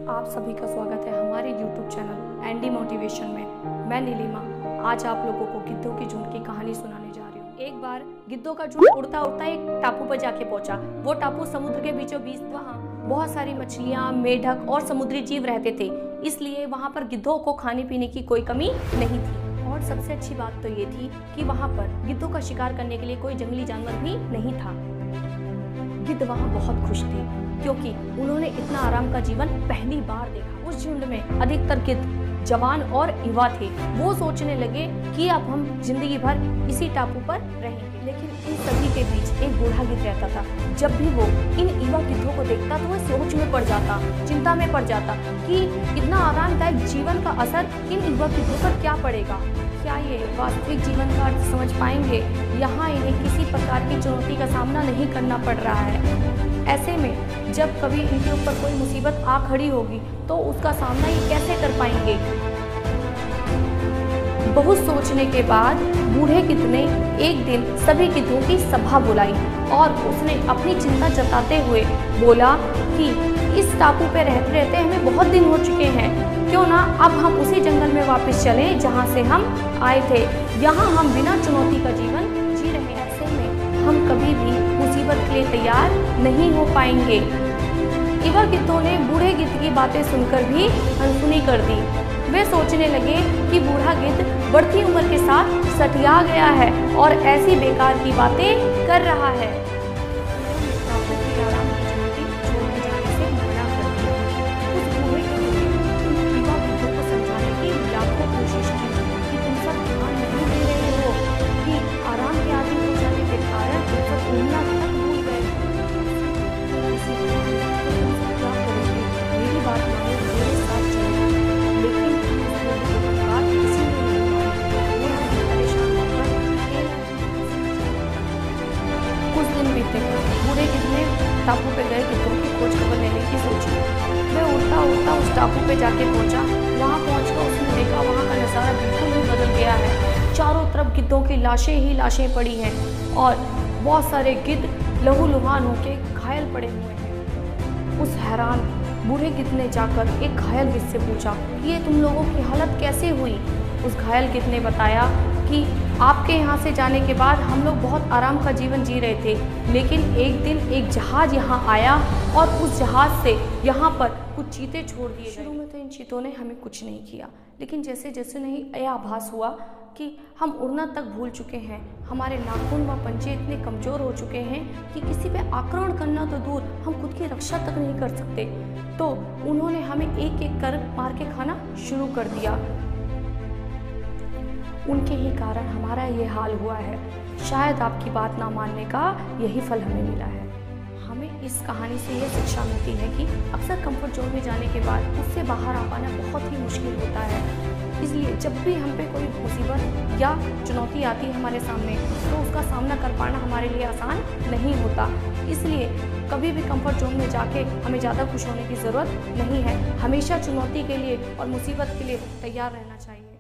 आप सभी का स्वागत है हमारे YouTube चैनल एनडी मोटिवेशन में। मैं नीलिमा आज आप लोगों को गिद्धों की झुंड की कहानी सुनाने जा रही हूँ। एक बार गिद्धों का झुंड उड़ता उड़ता एक टापू पर जाके पहुंचा। वो टापू समुद्र के बीचों बीच, वहाँ बहुत सारी मछलियाँ, मेढक और समुद्री जीव रहते थे, इसलिए वहाँ पर गिद्धों को खाने पीने की कोई कमी नहीं थी। और सबसे अच्छी बात तो ये थी कि वहाँ पर गिद्धों का शिकार करने के लिए कोई जंगली जानवर भी नहीं था। गिद्ध वहाँ बहुत खुश थे क्योंकि उन्होंने इतना आराम का जीवन पहली बार देखा। उस झुंड में अधिकतर गिद्ध जवान और युवा थे। वो सोचने लगे कि अब हम जिंदगी भर इसी टापू पर रहेंगे। लेकिन इन सभी के बीच एक बूढ़ा गिद्ध रहता था। जब भी वो इन युवा गिद्धों को देखता तो वह सोच में पड़ जाता, चिंता में पड़ जाता कि इतना आरामदायक जीवन का असर इन युवा गिद्धों पर क्या पड़ेगा। क्या ये वास्तविक जीवन का अर्थ समझ पाएंगे? यहाँ इन्हें किसी प्रकार की चुनौती का सामना नहीं करना पड़ रहा है। ऐसे में जब कभी इनके ऊपर कोई मुसीबत आ खड़ी होगी तो उसका सामना ये कैसे कर पाएंगे? बहुत सोचने के बाद बूढ़े गिद्ध ने एक दिन सभी गिद्धों की सभा बुलाई और उसने अपनी चिंता जताते हुए बोला कि इस टापू पे रहते रहते हमें बहुत दिन हो चुके हैं। क्यों ना अब हम उसी जंगल में वापस चलें जहाँ से हम आए थे। यहाँ हम बिना चुनौती का जीवन जी रहे हैं। ऐसे में हम कभी भी मुसीबत के लिए तैयार नहीं हो पाएंगे। युवा गिद्धों ने बूढ़े गिद्ध की बातें सुनकर भी अनसुनी कर दी। वे सोचने लगे कि बूढ़ा गिद्ध बढ़ती उम्र के साथ सठिया गया है और ऐसी बेकार की बातें कर रहा है। कुछ दिन बीते, बूढ़े गिद्ध ने टापू पे गए गिद्धों की खोज खबर लेने की सोची। वह उड़ता उड़ता उस टापू पे जाके पहुंचा। वहां पहुंचकर उसने देखा वहां का नज़ारा बिल्कुल ही बदल गया है। चारों तरफ गिद्धों की लाशें ही लाशें पड़ी हैं और बहुत सारे गिद्ध लहूलुहान होके घायल पड़े हुए हैं। उस हैरान बूढ़े गिद्ध ने जाकर एक घायल गिद्ध से पूछा कि ये तुम लोगों की हालत कैसे हुई। उस घायल गिद्ध ने बताया कि आपके यहाँ से जाने के बाद हम लोग बहुत आराम का जीवन जी रहे थे, लेकिन एक दिन एक जहाज़ यहाँ आया और उस जहाज़ से यहाँ पर कुछ चीते छोड़ दिए। शुरू में तो इन चीतों ने हमें कुछ नहीं किया, लेकिन जैसे जैसे उन्हें यह आभास हुआ कि हम उड़ना तक भूल चुके हैं, हमारे नाखून व पंजे इतने कमज़ोर हो चुके हैं कि किसी पे आक्रमण करना तो दूर, हम खुद की रक्षा तक नहीं कर सकते, तो उन्होंने हमें एक एक कर मार के खाना शुरू कर दिया। उनके ही कारण हमारा ये हाल हुआ है। शायद आपकी बात ना मानने का यही फल हमें मिला है। हमें इस कहानी से ये शिक्षा मिलती है कि अक्सर कंफर्ट जोन में जाने के बाद उससे बाहर आ पाना बहुत ही मुश्किल होता है। इसलिए जब भी हम पे कोई मुसीबत या चुनौती आती है हमारे सामने, तो उसका सामना कर पाना हमारे लिए आसान नहीं होता। इसलिए कभी भी कंफर्ट जोन में जाके हमें ज़्यादा खुश होने की ज़रूरत नहीं है। हमेशा चुनौती के लिए और मुसीबत के लिए तैयार रहना चाहिए।